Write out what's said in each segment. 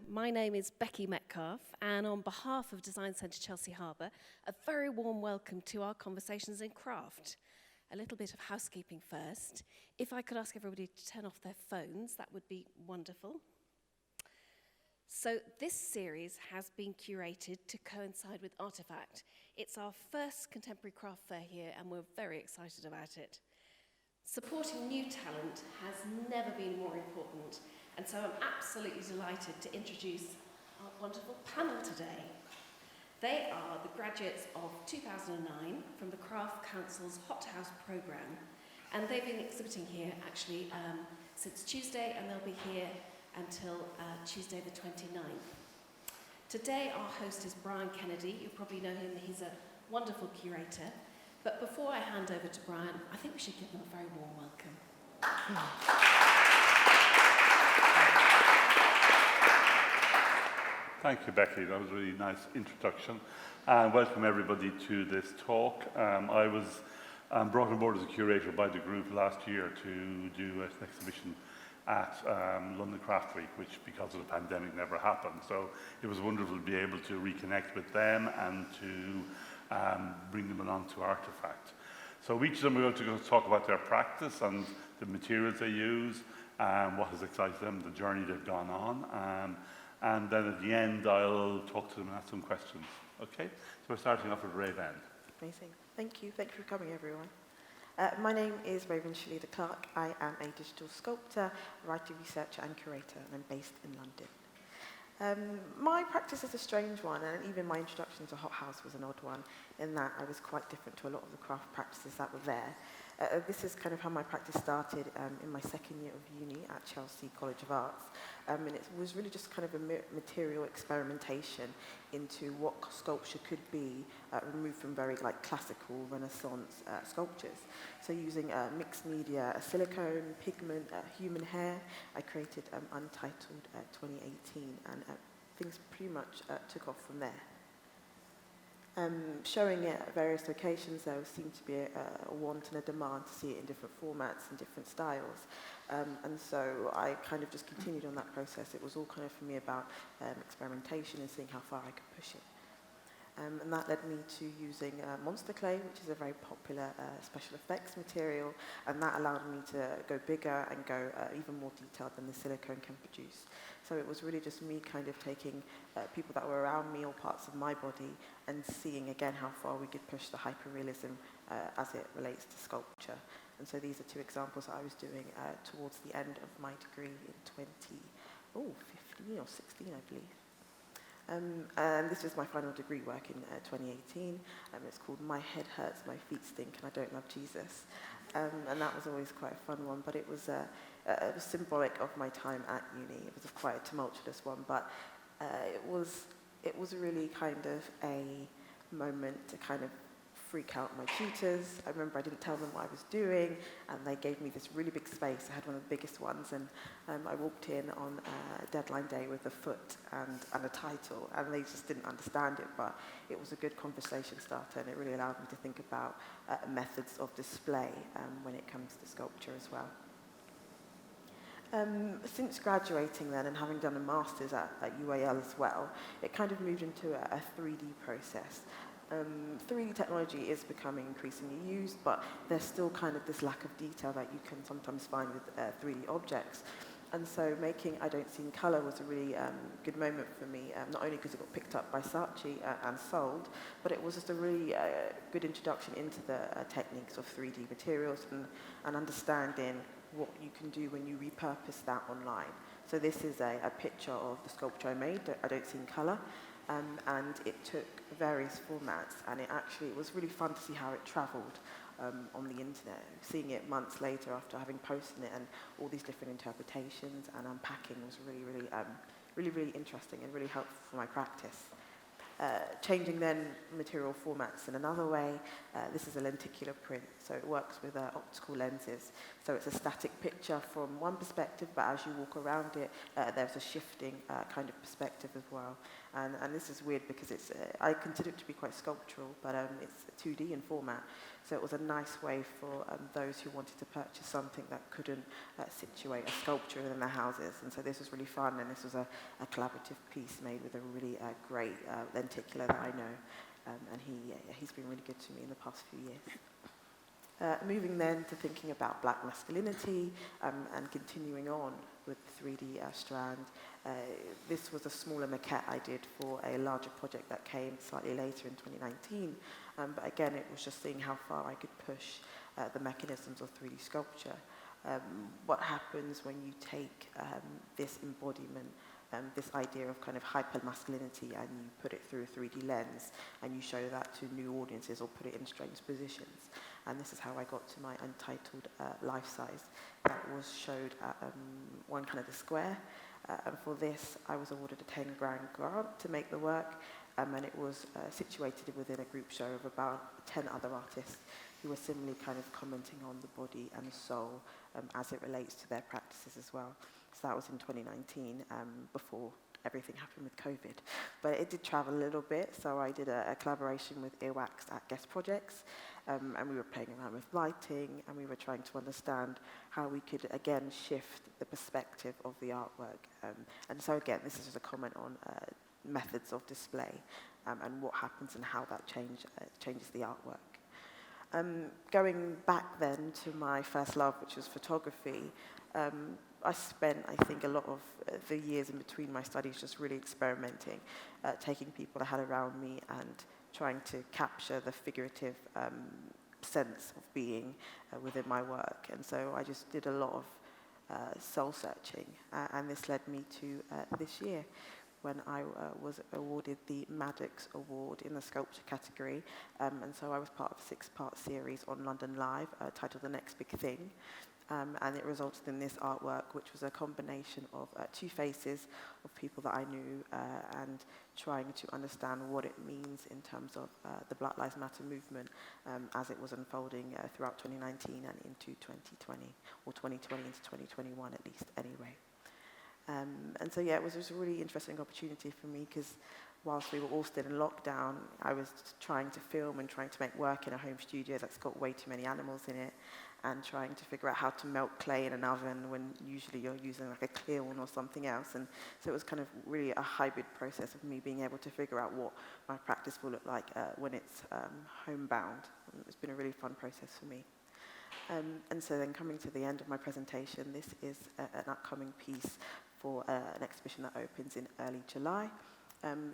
My name is Becky Metcalf, and on behalf of Design Centre Chelsea Harbour, a very warm welcome to our Conversations in Craft. A little bit of housekeeping first. If I could ask everybody to turn off their phones, that would be wonderful. So this series has been curated to coincide with Artefact. It's our first contemporary craft fair here, and we're very excited about it. Supporting new talent has never been more important, and so I'm absolutely delighted to introduce our wonderful panel today. They are the graduates of 2009 from the Craft Council's Hot House programme, and they've been exhibiting here actually since Tuesday, and they'll be here until Tuesday the 29th. Today our host is Brian Kennedy. You probably know him, he's a wonderful curator. But before I hand over to Brian, I think we should give them a very warm welcome. Thank you, Becky. That was a really nice introduction. And welcome everybody to this talk. I was brought on board as a curator by the group last year to do an exhibition at London Craft Week, which because of the pandemic never happened. So it was wonderful to be able to reconnect with them and to bring them along to Artefact. So each of them are going to talk about their practice and the materials they use, what has excited them, the journey they've gone on, and then at the end I'll talk to them and ask some questions. Okay, so we're starting off with Rayvenn. Amazing. Thank you for coming, everyone. My name is Rayvenn Shalita. I am a digital sculptor, writer, researcher and curator, and I'm based in London. My practice is a strange one, and even my introduction to Hot House was an odd one, in that I was quite different to a lot of the craft practices that were there. This is kind of how my practice started in my second year of uni at Chelsea College of Arts, and it was really just kind of a material experimentation into what sculpture could be, removed from very classical Renaissance sculptures. So using mixed media, silicone, pigment, human hair, I created Untitled 2018, and things pretty much took off from there. Showing it at various locations, there seemed to be a want and a demand to see it in different formats and different styles. And so I kind of just continued on that process. It was all kind of for me about experimentation and seeing how far I could push it. And that led me to using monster clay, which is a very popular special effects material, and that allowed me to go bigger and go even more detailed than the silicone can produce. So it was really just me kind of taking people that were around me or parts of my body and seeing again how far we could push the hyperrealism as it relates to sculpture. And so these are two examples that I was doing towards the end of my degree in 2015 or 16, I believe. And this was my final degree work in 2018. It's called My Head Hurts, My Feet Stink, and I Don't Love Jesus. And that was always quite a fun one, but it was symbolic of my time at uni. It was quite a tumultuous one, but it was really kind of a moment to kind of freak out my tutors. I remember I didn't tell them what I was doing, and they gave me this really big space. I had one of the biggest ones, and I walked in on deadline day with a foot and a title, and they just didn't understand it, but it was a good conversation starter, and it really allowed me to think about methods of display when it comes to sculpture as well. Since graduating then and having done a master's at UAL as well, it kind of moved into a 3D process. 3D technology is becoming increasingly used, but there's still kind of this lack of detail that you can sometimes find with 3D objects. And so making I Don't See in Colour was a really good moment for me, not only because it got picked up by Saatchi and sold, but it was just a really good introduction into the techniques of 3D materials and understanding what you can do when you repurpose that online. So this is a picture of the sculpture I made, I Don't See in Colour, and it took various formats, and it was really fun to see how it travelled on the internet. Seeing it months later after having posted it and all these different interpretations and unpacking was really interesting and really helpful for my practice. Changing then material formats in another way, this is a lenticular print, So it works with optical lenses. So it's a static picture from one perspective, but as you walk around it, there's a shifting kind of perspective as well. And this is weird because I consider it to be quite sculptural, but it's 2D in format. So it was a nice way for those who wanted to purchase something that couldn't situate a sculpture in their houses. And so this was really fun, and this was a collaborative piece made with a really great lenticular that I know. And he's been really good to me in the past few years. Moving then to thinking about black masculinity and continuing on with the 3D strand. This was a smaller maquette I did for a larger project that came slightly later in 2019. But again, it was just seeing how far I could push the mechanisms of 3D sculpture. What happens when you take this embodiment, this idea of kind of hyper-masculinity, and you put it through a 3D lens, and you show that to new audiences or put it in strange positions. And this is how I got to my Untitled life-size that was showed at One Canada Square. And for this, I was awarded a 10 grand grant to make the work, and it was situated within a group show of about 10 other artists who were similarly kind of commenting on the body and soul as it relates to their practices as well. So that was in 2019, before everything happened with COVID. But it did travel a little bit, so I did a collaboration with Earwax at Guest Projects, and we were playing around with lighting, and we were trying to understand how we could, again, shift the perspective of the artwork. And so, again, this is just a comment on methods of display and what happens and how that changes the artwork. Going back then to my first love, which was photography, I spent, I think, a lot of the years in between my studies just really experimenting, taking people I had around me and trying to capture the figurative sense of being within my work. And so I just did a lot of soul searching, and this led me to this year, when I was awarded the Maddox Award in the sculpture category. And so I was part of a 6-part series on London Live titled The Next Big Thing. And it resulted in this artwork, which was a combination of 2 faces of people that I knew and trying to understand what it means in terms of the Black Lives Matter movement as it was unfolding throughout 2019 and into 2020, or 2020 into 2021 at least anyway. And so, yeah, it was a really interesting opportunity for me because whilst we were all still in lockdown, I was trying to film and trying to make work in a home studio that's got way too many animals in it, and trying to figure out how to melt clay in an oven when usually you're using like a kiln or something else. And so it was kind of really a hybrid process of me being able to figure out what my practice will look like when it's homebound. It's been a really fun process for me. And so then coming to the end of my presentation, this is an upcoming piece for an exhibition that opens in early July.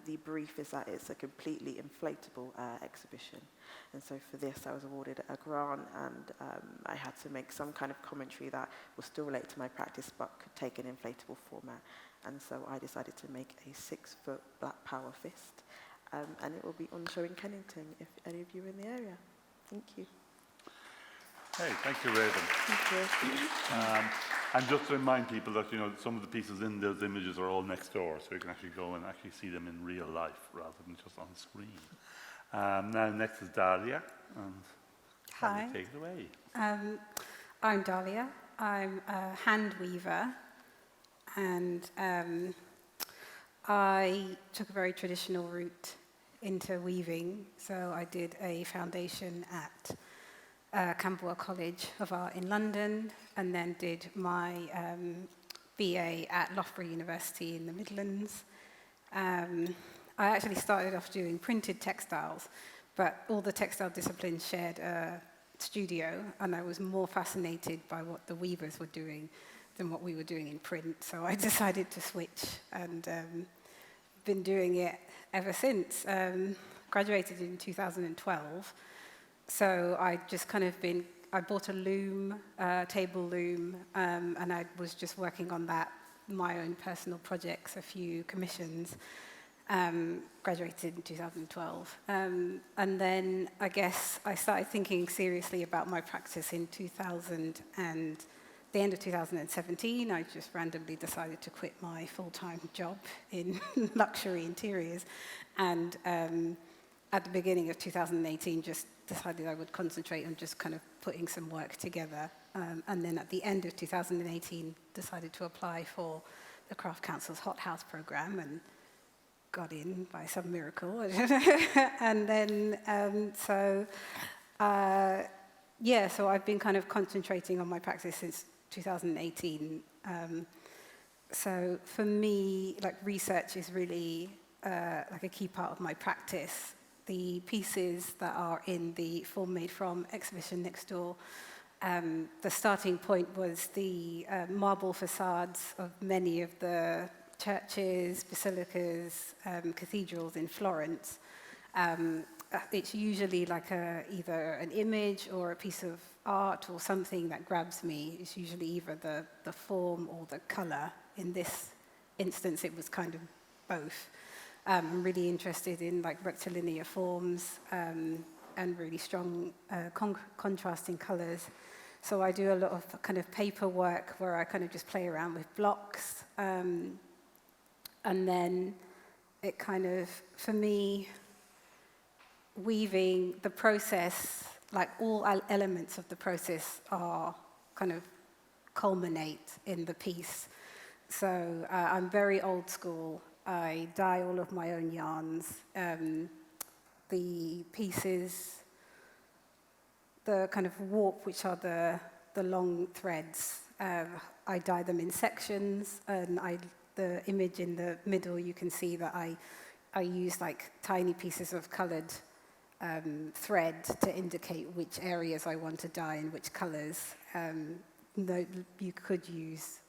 The brief is that it's a completely inflatable exhibition. And so for this, I was awarded a grant, and I had to make some kind of commentary that will still relate to my practice, but could take an inflatable format. And so I decided to make a 6-foot black power fist. And it will be on show in Kennington, if any of you are in the area. Thank you. Hey, thank you, Rayvenn. Thank you. And just to remind people that, you know, some of the pieces in those images are all next door, so you can actually go and actually see them in real life rather than just on screen. Now, next is Dalia. And Hi. Take it away. I'm Dahlia. I'm a hand weaver, and I took a very traditional route into weaving. So I did a foundation at Camberwell College of Art in London, and then did my BA at Loughborough University in the Midlands. I actually started off doing printed textiles, but all the textile disciplines shared a studio, and I was more fascinated by what the weavers were doing than what we were doing in print. So I decided to switch, and been doing it ever since. Graduated in 2012. So I just kind of I bought a loom, table loom, and I was just working on that, my own personal projects, a few commissions. Graduated in 2012. And then I guess I started thinking seriously about my practice in 2000 and the end of 2017. I just randomly decided to quit my full-time job in luxury interiors and at the beginning of 2018, just decided I would concentrate on just kind of putting some work together. And then at the end of 2018, decided to apply for the Craft Council's Hot House program and got in by some miracle. And then, so I've been kind of concentrating on my practice since 2018. So for me, like, research is really like a key part of my practice. The pieces that are in the Form Made From exhibition next door, the starting point was the marble facades of many of the churches, basilicas, cathedrals in Florence. It's usually like either an image or a piece of art or something that grabs me. It's usually either the form or the color. In this instance, it was kind of both. I'm really interested in like rectilinear forms and really strong contrasting colors. So I do a lot of kind of paper work where I kind of just play around with blocks. And then it kind of, for me, weaving the process, like all elements of the process are kind of culminate in the piece. So I'm very old school. I dye all of my own yarns. The pieces, the kind of warp, which are the long threads, I dye them in sections, and the image in the middle, you can see that I use like tiny pieces of colored thread to indicate which areas I want to dye and which colors. You could use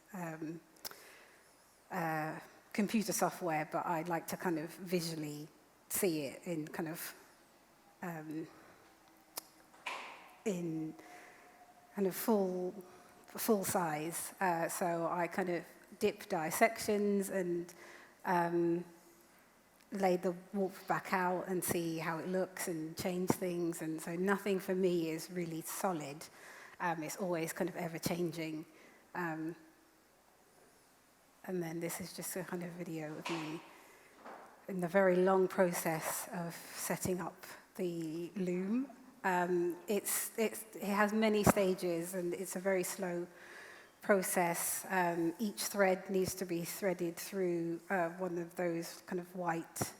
computer software, but I like to kind of visually see it in kind of full size. So I kind of dip dye sections and lay the warp back out and see how it looks and change things. And so nothing for me is really solid. It's always kind of ever changing. And then this is just a kind of video of me in the very long process of setting up the loom. It has many stages, and it's a very slow process. Each thread needs to be threaded through one of those kind of white,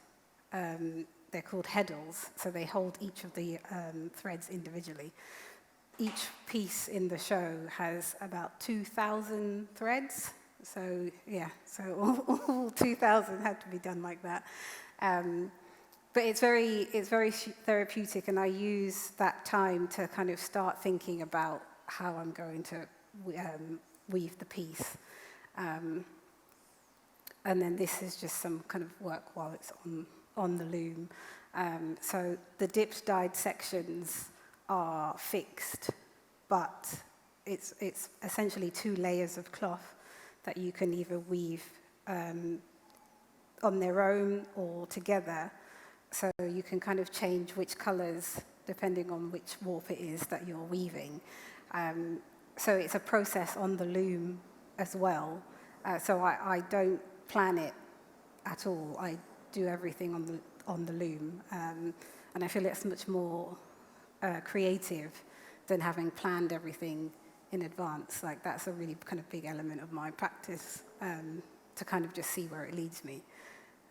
they're called heddles, so they hold each of the threads individually. Each piece in the show has about 2,000 threads. So yeah, so all 2,000 had to be done like that. But it's very therapeutic, and I use that time to kind of start thinking about how I'm going to weave the piece. And then this is just some kind of work while it's on the loom. So the dipped dyed sections are fixed, but it's essentially 2 layers of cloth that you can either weave on their own or together. So you can kind of change which colors depending on which warp it is that you're weaving. So it's a process on the loom as well. So I don't plan it at all. I do everything on the loom. And I feel it's much more creative than having planned everything in advance. Like, that's a really kind of big element of my practice, to kind of just see where it leads me.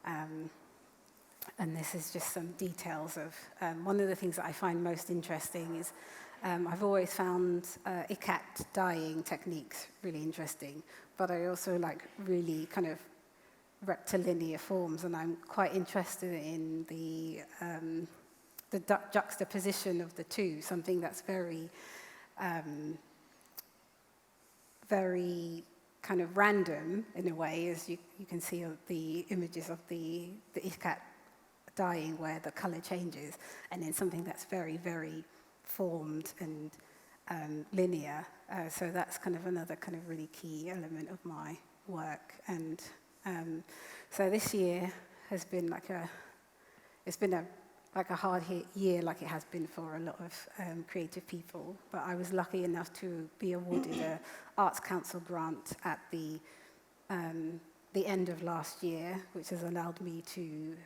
And this is just some details of, one of the things that I find most interesting is, I've always found ikat dyeing techniques really interesting, but I also like really kind of rectilinear forms, and I'm quite interested in the juxtaposition of the two, something that's very kind of random in a way, as you can see the images of the ikat dyeing where the color changes, and then something that's very, very formed and linear. So that's kind of another kind of really key element of my work. And so this year has been like a hard hit year, like it has been for a lot of creative people. But I was lucky enough to be awarded an Arts Council grant at the end of last year, which has allowed me to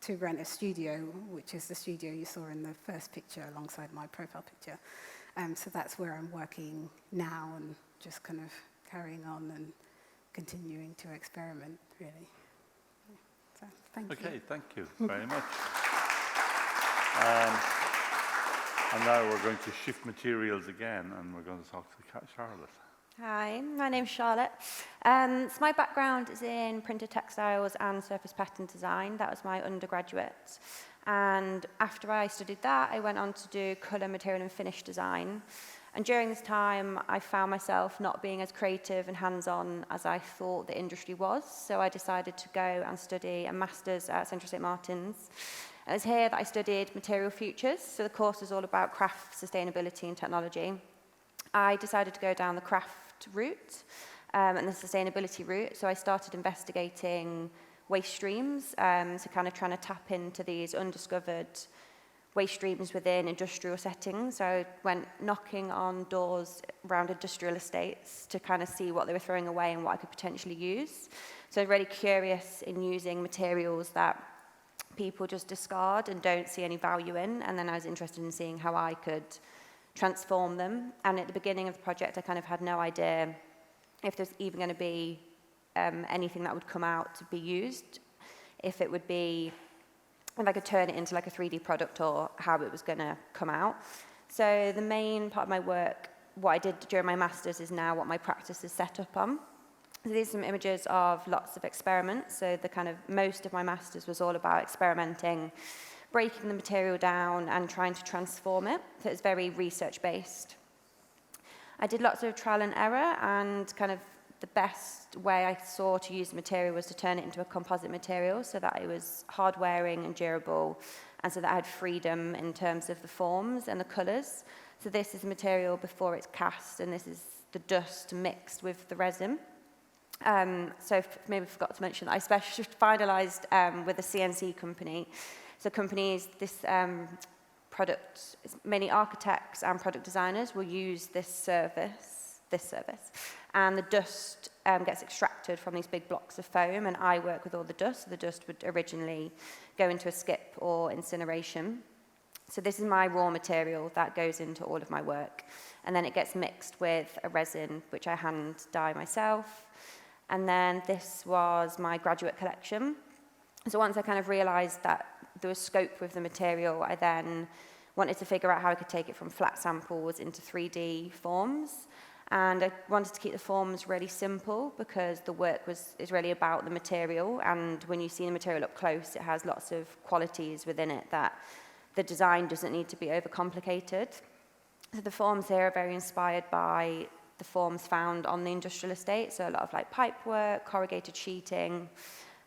to rent a studio, which is the studio you saw in the first picture alongside my profile picture. So that's where I'm working now and just kind of carrying on and continuing to experiment, really. So thank you. Okay, thank you very much. And now we're going to shift materials again, and we're going to talk to Charlotte. Hi, my name's Charlotte. So my background is in printed textiles and surface pattern design. That was my undergraduate. And after I studied that, I went on to do colour, material and finish design. And during this time, I found myself not being as creative and hands-on as I thought the industry was. So I decided to go and study a master's at Central St Martin's. It was here that I studied material futures. So the course was all about craft, sustainability and technology. I decided to go down the craft route and the sustainability route. So I started investigating waste streams, so kind of trying to tap into these undiscovered waste streams within industrial settings. So I went knocking on doors around industrial estates to kind of see what they were throwing away and what I could potentially use. So I'm really curious in using materials that people just discard and don't see any value in. And then I was interested in seeing how I could transform them. And at the beginning of the project, I kind of had no idea if there's even going to be anything that would come out to be used, if it would be, if I could turn it into like a 3D product or how it was going to come out. So the main part of my work, what I did during my master's is now what my practice is set up on. So these are some images of lots of experiments. So the kind of most of my master's was all about experimenting, breaking the material down and trying to transform it. So it's very research-based. I did lots of trial and error, and kind of the best way I saw to use the material was to turn it into a composite material so that it was hard-wearing and durable, and so that I had freedom in terms of the forms and the colours. So this is the material before it's cast, and this is the dust mixed with the resin. So maybe I forgot to mention that I finalised with a CNC company. So companies, this product, many architects and product designers will use this service, and the dust gets extracted from these big blocks of foam, and I work with all the dust. So the dust would originally go into a skip or incineration. So this is my raw material that goes into all of my work, and then it gets mixed with a resin, which I hand dye myself. And then this was my graduate collection. So once I kind of realised that there was scope with the material, I then wanted to figure out how I could take it from flat samples into 3D forms. And I wanted to keep the forms really simple because the work is really about the material. And when you see the material up close, it has lots of qualities within it that the design doesn't need to be overcomplicated. So the forms here are very inspired by the forms found on the industrial estate. So a lot of like pipe work, corrugated sheeting.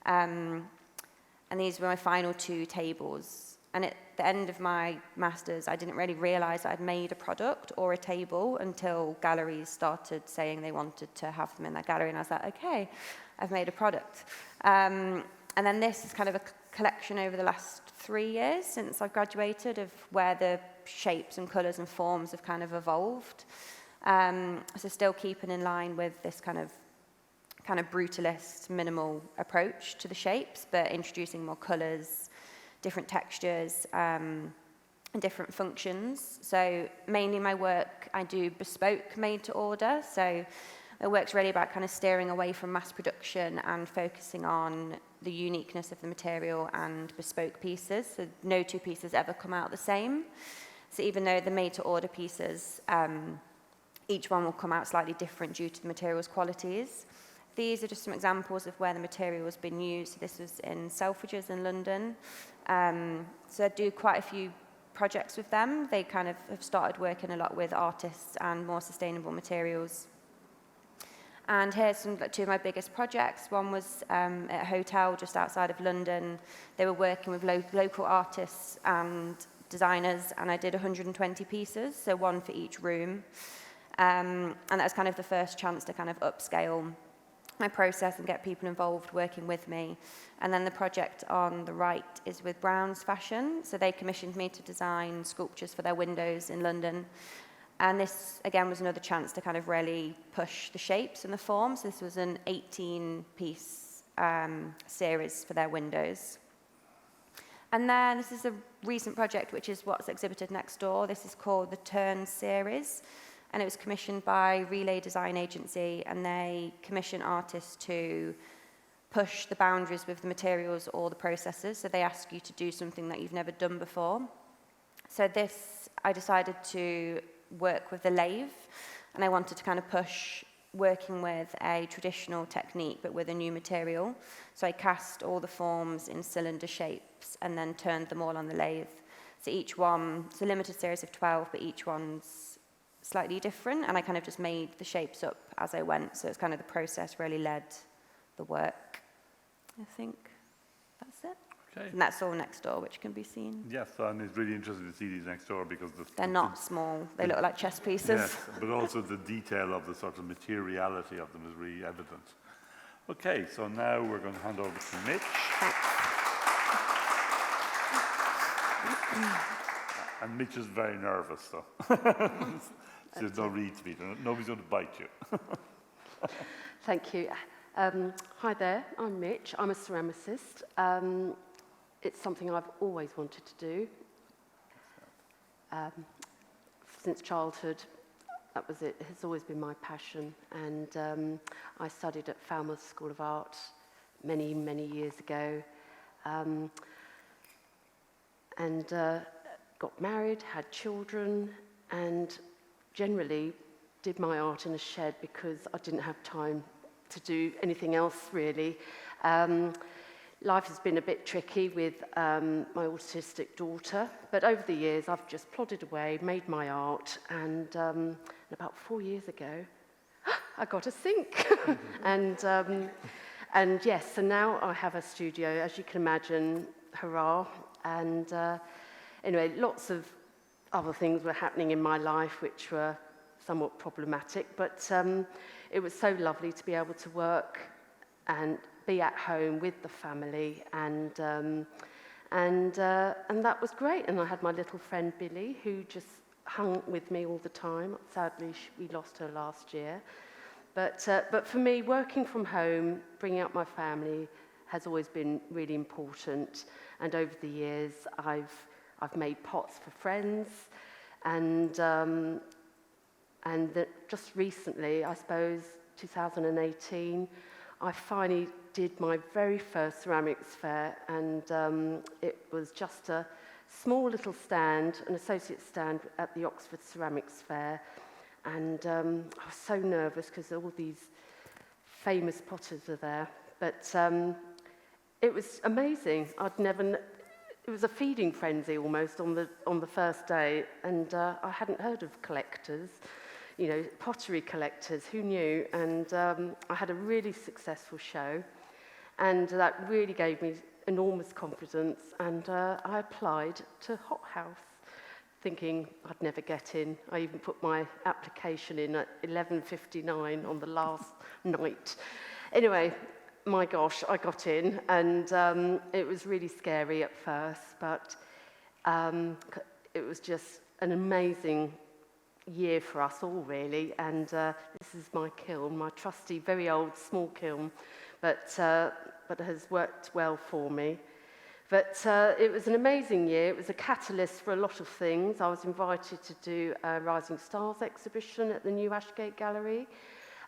And these were my final 2 tables. And at the end of my master's, I didn't really realise that I'd made a product or a table until galleries started saying they wanted to have them in their gallery. And I was like, okay, I've made a product. And then this is kind of a collection over the last 3 years since I've graduated of where the shapes and colours and forms have kind of evolved. So still keeping in line with this kind of brutalist, minimal approach to the shapes, but introducing more colours, different textures, and different functions. So mainly my work, I do bespoke made to order. So my work's really about kind of steering away from mass production and focusing on the uniqueness of the material and bespoke pieces. So no 2 pieces ever come out the same. So even though the made to order pieces, each one will come out slightly different due to the material's qualities. These are just some examples of where the material has been used. So this was in Selfridges in London. So I do quite a few projects with them. They kind of have started working a lot with artists and more sustainable materials. And here's 2 of my biggest projects. One was at a hotel just outside of London. They were working with local artists and designers, and I did 120 pieces, so 1 for each room. And that was kind of the first chance to kind of upscale my process and get people involved working with me. And then the project on the right is with Brown's Fashion. So they commissioned me to design sculptures for their windows in London. And this, again, was another chance to kind of really push the shapes and the forms. This was an 18-piece series for their windows. And then this is a recent project, which is what's exhibited next door. This is called the Turn series, and it was commissioned by Relay Design Agency, and they commission artists to push the boundaries with the materials or the processes. So they ask you to do something that you've never done before. So this, I decided to work with the lathe, and I wanted to kind of push working with a traditional technique but with a new material. So I cast all the forms in cylinder shapes and then turned them all on the lathe. So each one, it's a limited series of 12, but each one's slightly different, and I kind of just made the shapes up as I went. So it's kind of the process really led the work. I think that's it. Okay. And that's all next door, which can be seen. Yes, and it's really interesting to see these next door because They're not small. They look like chess pieces. Yes, but also the detail of the sort of materiality of them is really evident. Okay, so now we're going to hand over to Mitch. And Mitch is very nervous, so there's no read to be done. Nobody's going to bite you. Thank you. Hi there, I'm Mitch. I'm a ceramicist. It's something I've always wanted to do. Since childhood, that was it. It has always been my passion. And I studied at Falmouth School of Art many, many years ago. And got married, had children, and generally did my art in a shed because I didn't have time to do anything else, really. Life has been a bit tricky with my autistic daughter, but over the years I've just plodded away, made my art, and about 4 years ago, I got a sink. And yes, so now I have a studio, as you can imagine, hurrah. And anyway, lots of other things were happening in my life which were somewhat problematic, but it was so lovely to be able to work and be at home with the family, and that was great. And I had my little friend Billy, who just hung with me all the time. Sadly, we lost her last year. But for me, working from home, bringing up my family, has always been really important. And over the years, I've made pots for friends, and just recently, I suppose, 2018, I finally did my very first ceramics fair, and it was just a small little stand, an associate stand at the Oxford Ceramics Fair, and I was so nervous because all these famous potters are there, but it was amazing. It was a feeding frenzy almost on the first day, and I hadn't heard of collectors. You know, pottery collectors, who knew? And I had a really successful show, and that really gave me enormous confidence, and I applied to Hot House, thinking I'd never get in. I even put my application in at 11:59 on the last night. Anyway, my gosh, I got in, and it was really scary at first, but it was just an amazing year for us all, really. And this is my kiln, my trusty, very old, small kiln, but has worked well for me. But it was an amazing year. It was a catalyst for a lot of things. I was invited to do a Rising Stars exhibition at the New Ashgate Gallery.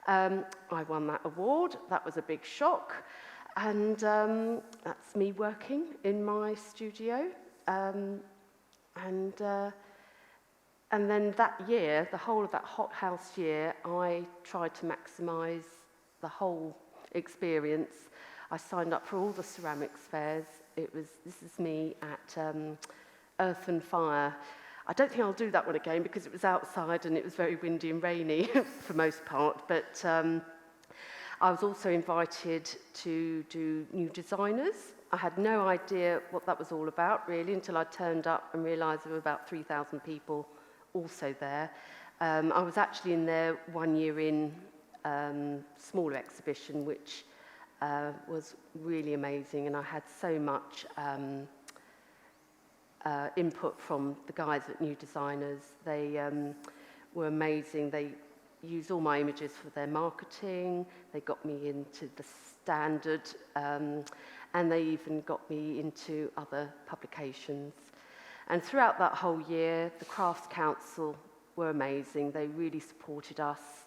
I won that award. That was a big shock. And that's me working in my studio. And then that year, the whole of that Hot House year, I tried to maximise the whole experience. I signed up for all the ceramics fairs. This is me at Earth and Fire. I don't think I'll do that one again because it was outside and it was very windy and rainy for most part. But I was also invited to do New Designers. I had no idea what that was all about, really, until I turned up and realised there were about 3,000 people also there. I was actually in there 1 year in smaller exhibition, which was really amazing, and I had so much input from the guys at New Designers. They were amazing. They used all my images for their marketing. They got me into the Standard, and they even got me into other publications. And throughout that whole year, the Crafts Council were amazing. They really supported us,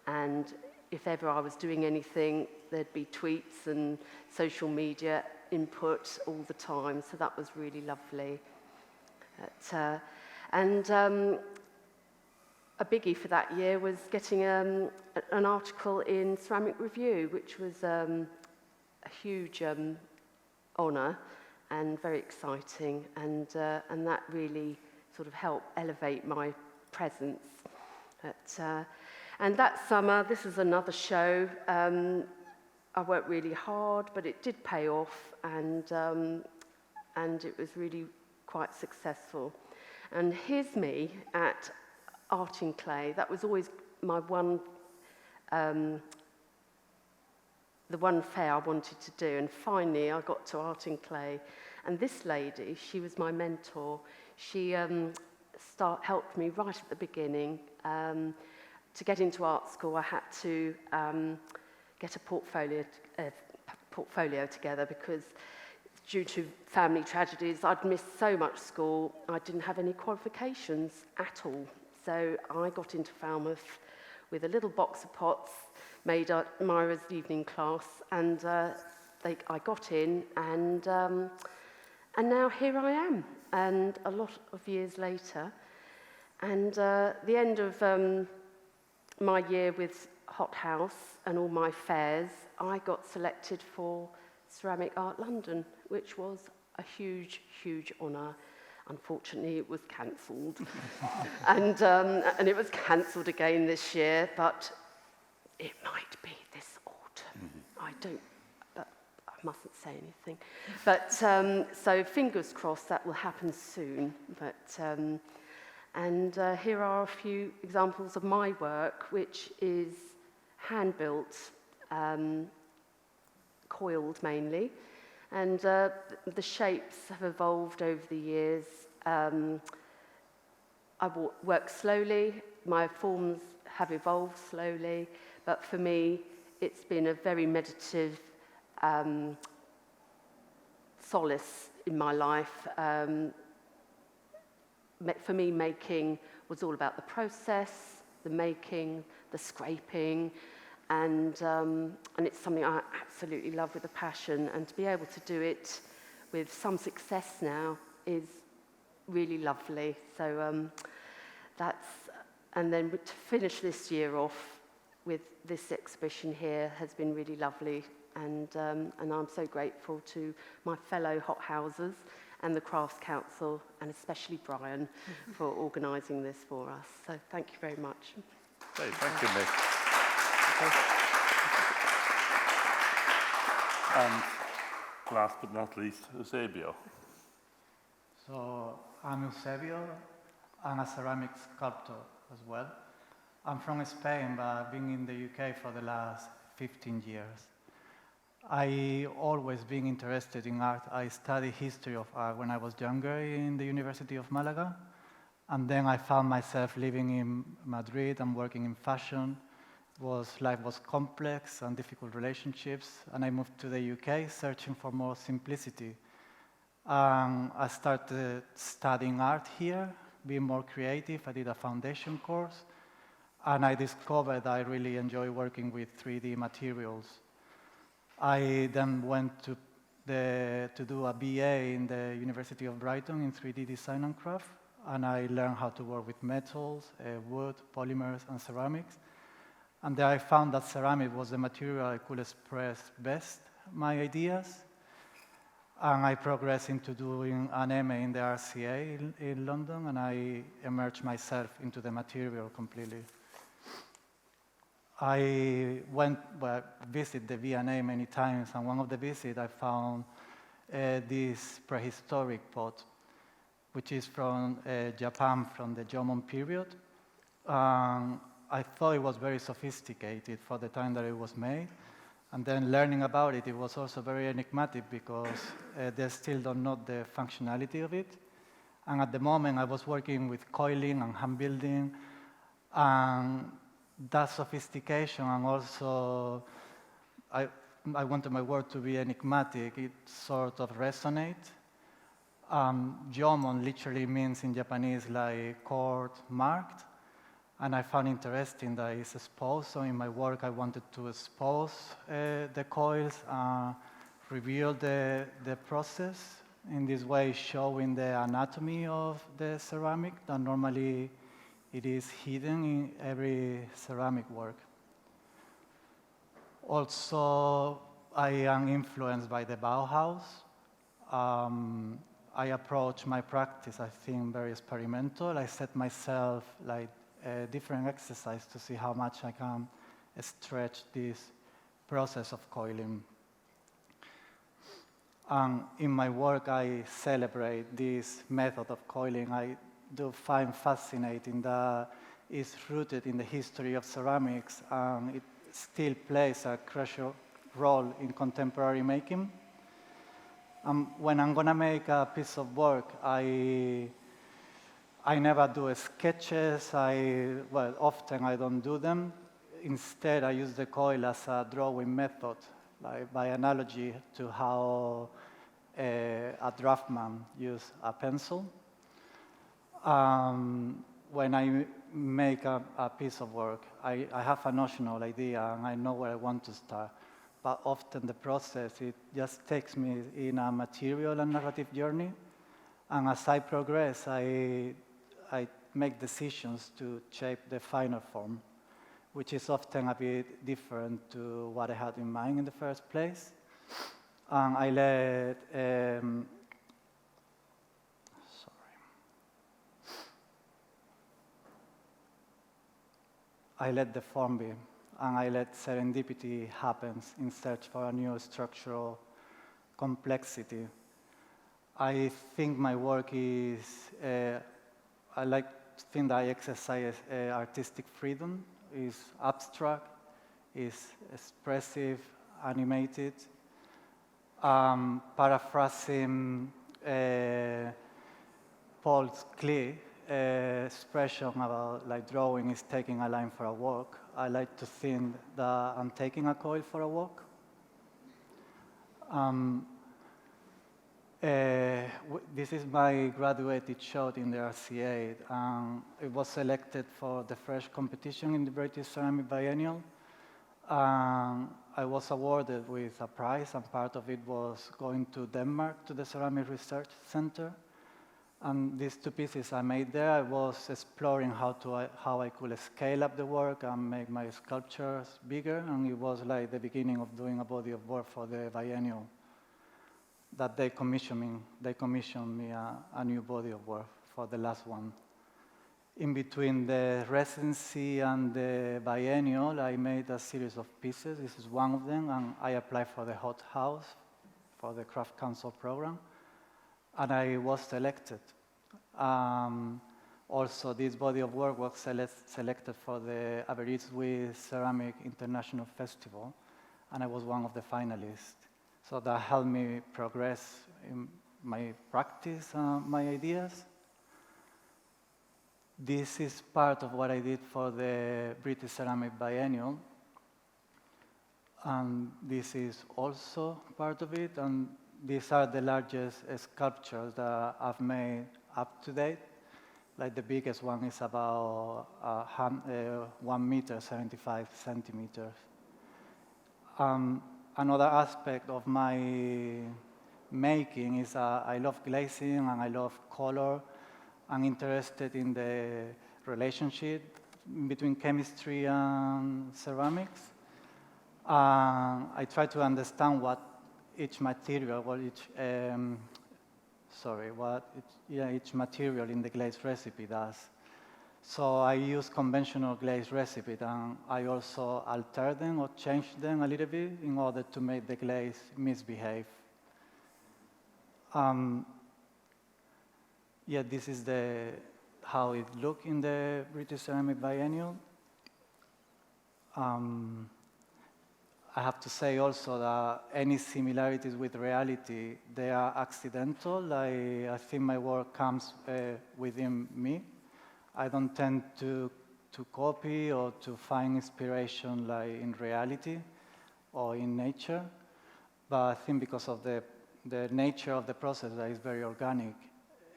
and if ever I was doing anything, there'd be tweets and social media input all the time, so that was really lovely. A biggie for that year was getting an article in Ceramic Review, which was a huge honour and very exciting, and that really sort of helped elevate my presence. And that summer, this is another show. I worked really hard, but it did pay off, and it was really quite successful. And here's me at Art in Clay. That was always my one, the one fair I wanted to do. And finally, I got to Art in Clay. And this lady, she was my mentor. She helped me right at the beginning. To get into art school, I had to get a portfolio together because due to family tragedies, I'd missed so much school, I didn't have any qualifications at all. So I got into Falmouth with a little box of pots made at Myra's evening class, and I got in, and now here I am, and a lot of years later. And the end of my year with Hot House and all my fairs, I got selected for Ceramic Art London, which was a huge, huge honour. Unfortunately, it was cancelled. and it was cancelled again this year, but it might be this autumn. But I mustn't say anything. But so fingers crossed that will happen soon. But here are a few examples of my work, which is hand-built, coiled mainly. And the shapes have evolved over the years. I work slowly. My forms have evolved slowly. But for me, it's been a very meditative solace in my life. For me, making was all about the process, the making, the scraping, and it's something I absolutely love with a passion. And to be able to do it with some success now is really lovely. So and then to finish this year off with this exhibition here has been really lovely. And I'm so grateful to my fellow hot houses and the Crafts Council, and especially Brian, for organising this for us. So thank you very much. Great, thank you, Mitch. And last but not least, Eusebio. So I'm Eusebio. I'm a ceramic sculptor as well. I'm from Spain, but I've been in the UK for the last 15 years. I always been interested in art. I studied history of art when I was younger in the University of Malaga. And then I found myself living in Madrid and working in fashion. Life was complex and difficult relationships. And I moved to the UK searching for more simplicity. I started studying art here, being more creative. I did a foundation course. And I discovered I really enjoy working with 3D materials. I then went to do a BA in the University of Brighton in 3D design and craft, and I learned how to work with metals, wood, polymers, and ceramics. And there I found that ceramic was the material I could express best my ideas. And I progressed into doing an MA in the RCA in London, and I immersed myself into the material completely. I visited the V&A many times, and one of the visits I found this prehistoric pot, which is from Japan, from the Jomon period. I thought it was very sophisticated for the time that it was made. And then learning about it, it was also very enigmatic because they still don't know the functionality of it. And at the moment, I was working with coiling and hand building. And that sophistication, and also I wanted my work to be enigmatic. It sort of resonates. Jomon literally means in Japanese like chord marked, and I found interesting that it's exposed. So in my work, I wanted to expose the coils, reveal the process. In this way, showing the anatomy of the ceramic that normally it is hidden in every ceramic work. Also, I am influenced by the Bauhaus. I approach my practice, I think, very experimental. I set myself like a different exercise to see how much I can stretch this process of coiling. And in my work, I celebrate this method of coiling. I do find fascinating that it's rooted in the history of ceramics, and it still plays a crucial role in contemporary making. When I'm gonna make a piece of work, I never do sketches. Often I don't do them. Instead, I use the coil as a drawing method, like by analogy to how a draftman uses a pencil. When I make a piece of work, I have a notional idea and I know where I want to start. But often the process, it just takes me in a material and narrative journey. And as I progress, I make decisions to shape the final form, which is often a bit different to what I had in mind in the first place. And I let the form be, and I let serendipity happen in search for a new structural complexity. I think my work is, I like to think that I exercise artistic freedom. It's abstract, it's expressive, animated. Paraphrasing Paul Klee, expression about like drawing is taking a line for a walk. I like to think that I'm taking a coil for a walk. This is my graduated shot in the RCA. It was selected for the first competition in the British Ceramic Biennial. I was awarded with a prize, and part of it was going to Denmark to the Ceramic Research Center. And these two pieces I made there, I was exploring how I could scale up the work and make my sculptures bigger, and it was like the beginning of doing a body of work for the biennial. That they commissioned me a new body of work for the last one. In between the residency and the biennial, I made a series of pieces. This is one of them, and I applied for the Hot House for the Craft Council program. And I was selected. Also, this body of work was selected for the Aberystwyth Ceramic International Festival, and I was one of the finalists. So that helped me progress in my practice, my ideas. This is part of what I did for the British Ceramic Biennial. And this is also part of it. And these are the largest sculptures that I've made up to date. Like the biggest one is about 1 meter, 75 centimeters. Another aspect of my making is I love glazing and I love color. I'm interested in the relationship between chemistry and ceramics. I try to understand what each material, each material in the glaze recipe does. So I use conventional glaze recipes, and I also alter them or change them a little bit in order to make the glaze misbehave. This is how it looked in the British Ceramic Biennial. I have to say also that any similarities with reality, they are accidental. I think my work comes within me. I don't tend to to copy or to find inspiration like in reality or in nature. But I think because of the nature of the process that is very organic,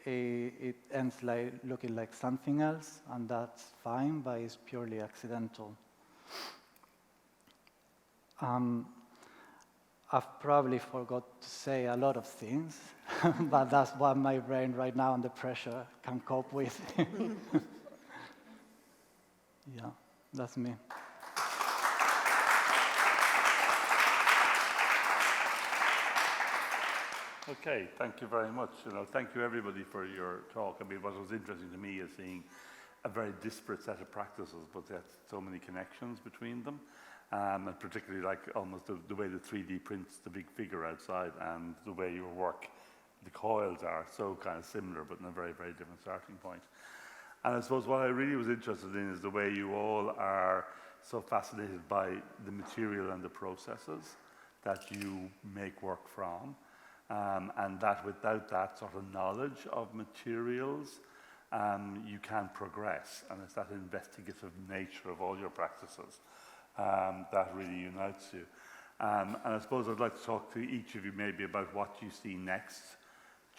it ends like looking like something else, and that's fine, but it's purely accidental. I've probably forgot to say a lot of things, but that's what my brain right now under pressure can cope with. Yeah, that's me. Okay, thank you very much. Thank you everybody for your talk. I mean, what was interesting to me is seeing a very disparate set of practices, but there's so many connections between them. And particularly like almost the way the 3D prints the big figure outside and the way your work, the coils are so kind of similar, but in a very, very different starting point. And I suppose what I really was interested in is the way you all are so fascinated by the material and the processes that you make work from. And that without that sort of knowledge of materials, you can progress. And it's that investigative nature of all your practices that really unites you. And I suppose I'd like to talk to each of you maybe about what you see next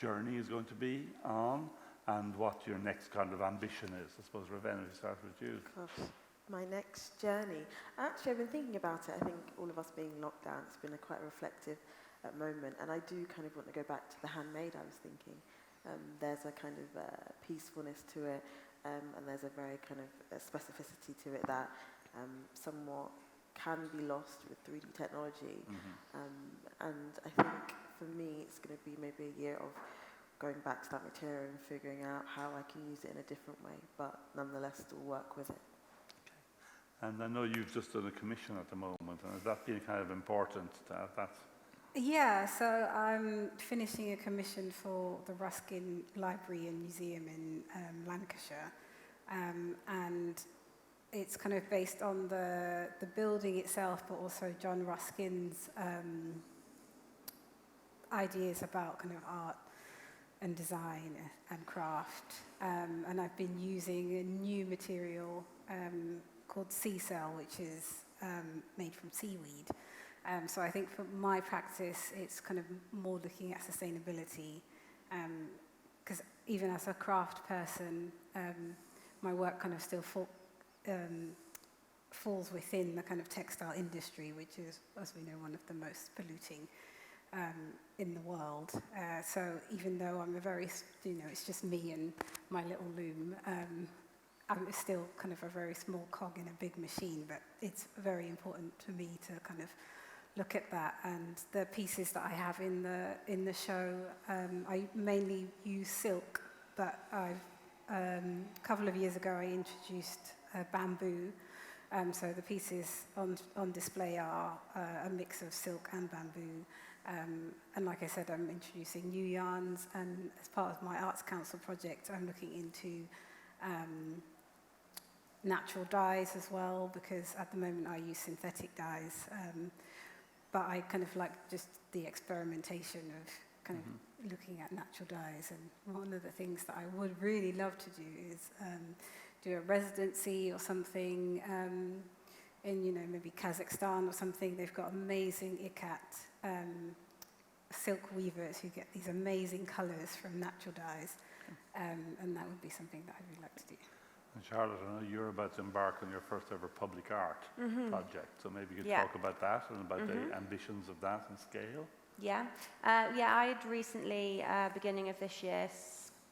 journey is going to be on and what your next kind of ambition is. I suppose, Rayvenn, if we start with you. Gosh, my next journey. Actually, I've been thinking about it. I think all of us being locked down, it's been a quite reflective moment, and I do kind of want to go back to the handmade. I was thinking there's a kind of peacefulness to it, and there's a very kind of specificity to it that somewhat can be lost with 3D technology. And I think for me it's going to be maybe a year of going back to that material and figuring out how I can use it in a different way, but nonetheless still work with it. Okay. And I know you've just done a commission at the moment, and has that been kind of important to have that? Yeah, so I'm finishing a commission for the Ruskin Library and Museum in Lancashire, and it's kind of based on the building itself, but also John Ruskin's ideas about kind of art and design and craft. And I've been using a new material called sea cell, which is made from seaweed. So I think for my practice, it's kind of more looking at sustainability, because even as a craft person, my work kind of still falls within the kind of textile industry, which is, as we know, one of the most polluting in the world. So even though I'm a very, it's just me and my little loom, I'm still kind of a very small cog in a big machine, but it's very important to me to kind of look at that. And the pieces that I have in the show, I mainly use silk, but a couple of years ago I introduced bamboo. So the pieces on display are a mix of silk and bamboo. And like I said, I'm introducing new yarns, and as part of my Arts Council project, I'm looking into natural dyes as well, because at the moment I use synthetic dyes. But I kind of like just the experimentation of kind of looking at natural dyes. And one of the things that I would really love to do is do a residency or something in, maybe Kazakhstan or something. They've got amazing ikat silk weavers who get these amazing colours from natural dyes. And that would be something that I'd really like to do. And Charlotte, I know you're about to embark on your first ever public art project, so maybe you could talk about that and about the ambitions of that and scale. Yeah, I had recently, beginning of this year,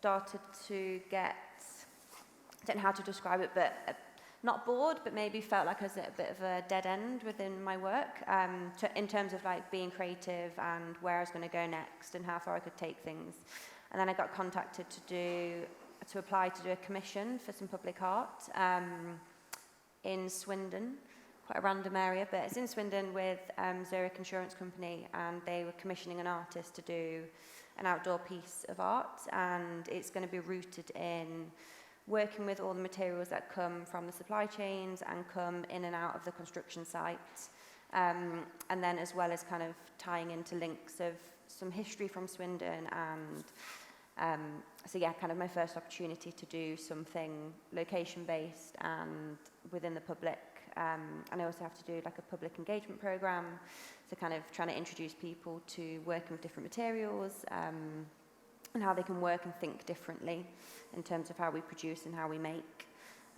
started to get, I don't know how to describe it, but not bored, but maybe felt like I was at a bit of a dead end within my work, in terms of like being creative and where I was going to go next and how far I could take things. And then I got contacted to apply to do a commission for some public art in Swindon, quite a random area, but it's in Swindon with Zurich Insurance Company, and they were commissioning an artist to do an outdoor piece of art, and it's going to be rooted in working with all the materials that come from the supply chains and come in and out of the construction sites, and then as well as kind of tying into links of some history from Swindon and So yeah, kind of my first opportunity to do something location-based and within the public. And I also have to do like a public engagement program, so kind of trying to introduce people to working with different materials and how they can work and think differently in terms of how we produce and how we make.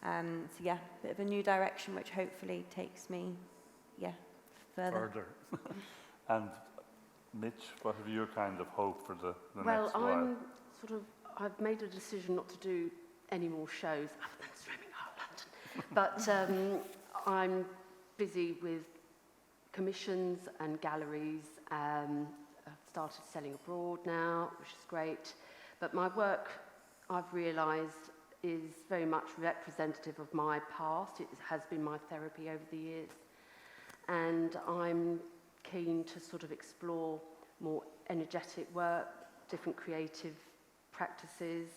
So yeah, a bit of a new direction, which hopefully takes me, further. And Mitch, what have your kind of hope for the Well, next while? I've made a decision not to do any more shows other than Swimming London. But I'm busy with commissions and galleries. I've started selling abroad now, which is great. But my work, I've realised, is very much representative of my past. It has been my therapy over the years. And I'm keen to sort of explore more energetic work, different creative practices.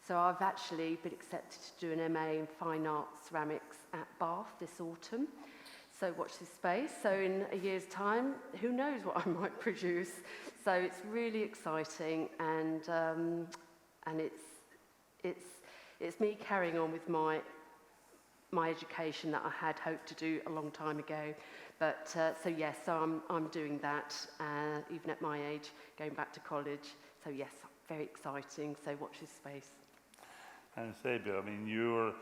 So I've actually been accepted to do an MA in Fine Arts Ceramics at Bath this autumn. So watch this space. So in a year's time, who knows what I might produce. So it's really exciting, and it's me carrying on with my education that I had hoped to do a long time ago. But so I'm doing that, even at my age, going back to college. So yes, very exciting. So watch this space. And Eusebio, I mean, your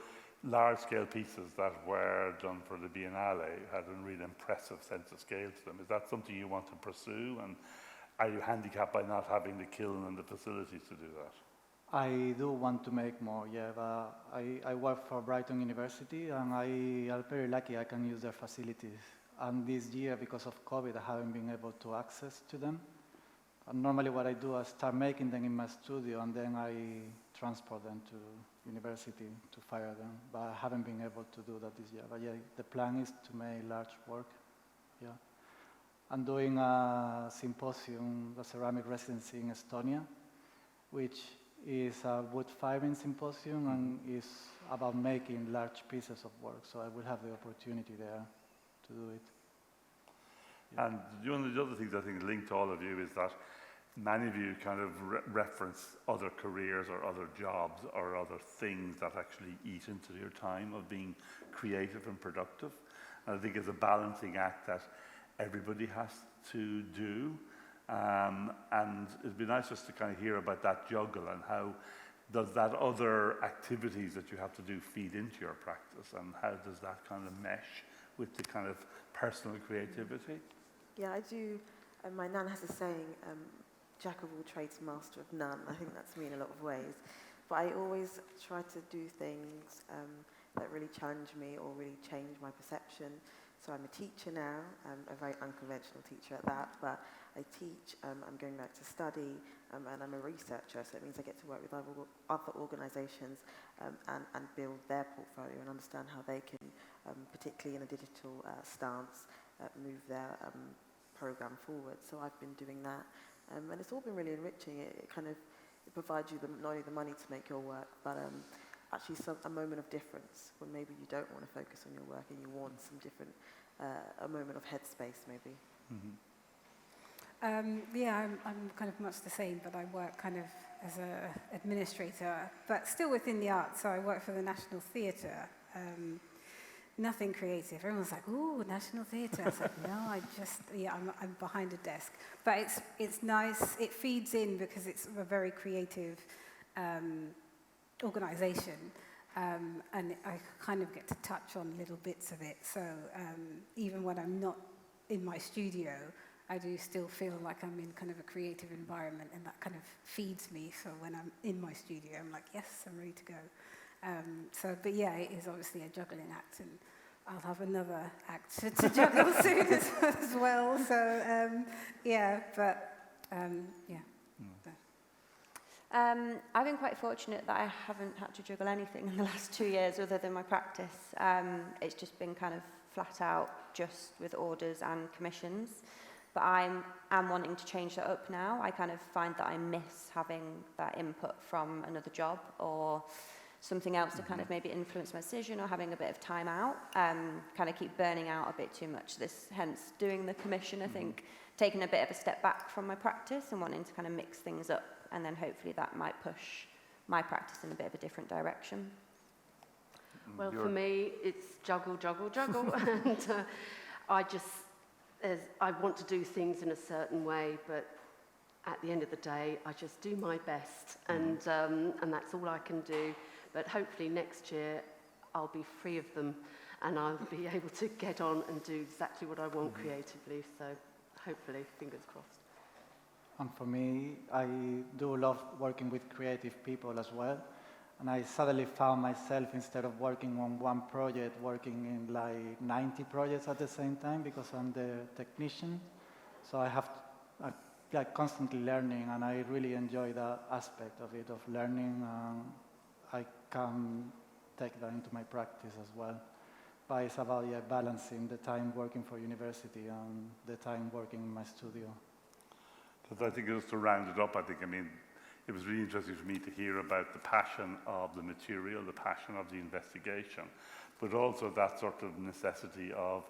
large-scale pieces that were done for the Biennale had a really impressive sense of scale to them. Is that something you want to pursue? And are you handicapped by not having the kiln and the facilities to do that? I do want to make more, yeah, but I work for Brighton University, and I am very lucky I can use their facilities. And this year, because of COVID, I haven't been able to access to them. And normally what I do, I start making them in my studio, and then I transport them to university to fire them. But I haven't been able to do that this year. But yeah, the plan is to make large work, yeah. I'm doing a symposium, a ceramic residency in Estonia, which is a wood firing symposium and is about making large pieces of work. So I will have the opportunity there to do it. Yeah. And one of the other things I think linked to all of you is that many of you kind of reference other careers or other jobs or other things that actually eat into your time of being creative and productive. And I think it's a balancing act that everybody has to do. And it'd be nice just to kind of hear about that juggle and how does that other activities that you have to do feed into your practice, and how does that kind of mesh with the kind of personal creativity? Yeah, I do. My nan has a saying, jack of all trades, master of none. I think that's me in a lot of ways. But I always try to do things that really challenge me or really change my perception. So I'm a teacher now, a very unconventional teacher at that, but I teach, I'm going back to study, and I'm a researcher, so it means I get to work with other organisations and build their portfolio and understand how they can, particularly in a digital stance, move their programme forward. So I've been doing that, and it's all been really enriching. It provides you not only the money to make your work, but actually a moment of difference when maybe you don't want to focus on your work and you want some different, a moment of headspace maybe. Mm-hmm. I'm kind of much the same, but I work kind of as an administrator, but still within the arts. So I work for the National Theatre. Nothing creative. Everyone's like, "Ooh, National Theatre." I was like, "No, I'm behind a desk." But it's nice. It feeds in because it's a very creative organisation, and I kind of get to touch on little bits of it. So even when I'm not in my studio, I do still feel like I'm in kind of a creative environment, and that kind of feeds me. So when I'm in my studio, I'm like, yes, I'm ready to go. But yeah, it is obviously a juggling act, and I'll have another act to juggle soon as well. So I've been quite fortunate that I haven't had to juggle anything in the last 2 years other than my practice. It's just been kind of flat out just with orders and commissions. But I'm wanting to change that up now. I kind of find that I miss having that input from another job or something else to kind of maybe influence my decision, or having a bit of time out. Kind of keep burning out a bit too much. Hence doing the commission, I think, taking a bit of a step back from my practice and wanting to kind of mix things up and then hopefully that might push my practice in a bit of a different direction. Well, for me, it's juggle, juggle, juggle. And I want to do things in a certain way, but at the end of the day, I just do my best, and that's all I can do. But hopefully next year, I'll be free of them, and I'll be able to get on and do exactly what I want creatively. So hopefully, fingers crossed. And for me, I do love working with creative people as well. And I suddenly found myself, instead of working on one project, working in like 90 projects at the same time, because I'm the technician. So I'm constantly learning, and I really enjoy that aspect of it, of learning. I can take that into my practice as well. But it's about balancing the time working for university and the time working in my studio. Because I think just to round it up, it was really interesting for me to hear about the passion of the material, the passion of the investigation, but also that sort of necessity of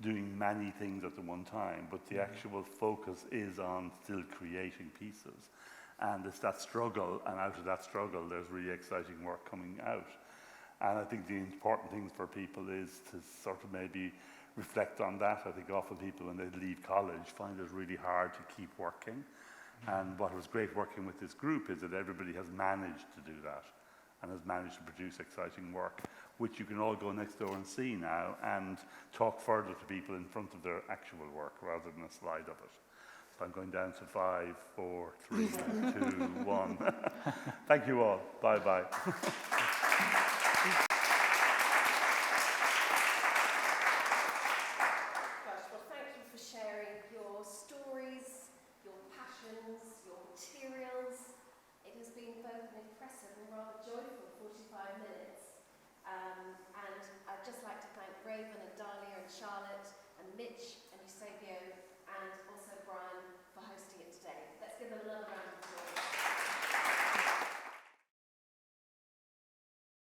doing many things at the one time, but the actual focus is on still creating pieces. And it's that struggle, and out of that struggle, there's really exciting work coming out. And I think the important thing for people is to sort of maybe reflect on that. I think often people, when they leave college, find it really hard to keep working. And what was great working with this group is that everybody has managed to do that and has managed to produce exciting work, which you can all go next door and see now and talk further to people in front of their actual work rather than a slide of it. So I'm going down to 5, 4, 3, 2, 1. Thank you all. Bye-bye.